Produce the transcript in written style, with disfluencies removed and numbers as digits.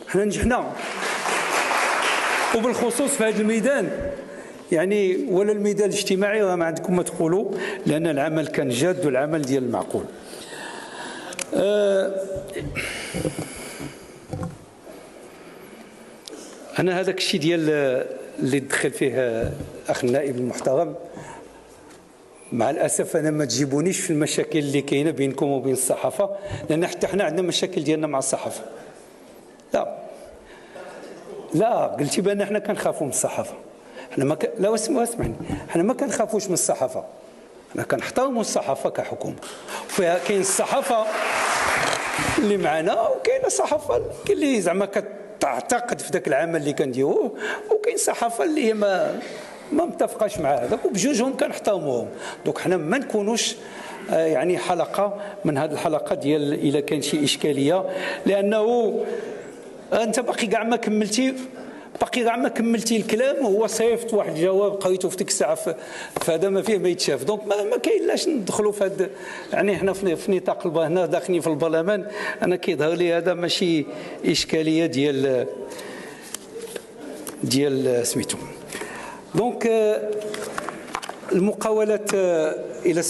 حنا نجحنا، وبالخصوص في هذا الميدان يعني ولا الميدان الاجتماعي ما عندكم ما تقولوا، لأن العمل كان جاد والعمل ديال المعقول. أنا هذاك الشيء ديال اللي دخل فيه أخ النائب المحترم، مع الأسف أنا ما تجيبونيش في المشاكل اللي كاينة بينكم وبين الصحافة، لأن حتى حنا عندنا مشاكل ديالنا مع الصحافة. لا قلتي بأن حنا كنخافوا من الصحافة. حنا ما لا اسمعني، حنا ما كنخافوش من الصحافة، حنا كنحترموا الصحافة كحكومة، فيها كاين الصحافة اللي معنا وكاين الصحافة اللي زعما كتعتقد في ذاك العمل اللي كنديروه، وكاين الصحافة اللي هي ما متفقاش مع هذاك، وبجوجهم كنحترموهم. دونك حنا ما نكونوش يعني حلقة من هذه الحلقات ديال إلا كان شي إشكالية، لأنه أنت باقي كاع ما كملتي الكلام، وهو صيفط واحد الجواب قريته في ديك الساعة، فهذا ما فيه ما يتشاف. دونك ما كاينلاش ندخلوا في هذا، يعني حنا في نطاق هنا داخلين في البرلمان. أنا كيظهر لي هذا ماشي إشكالية ديال سميتو. دونك المقاولات إلى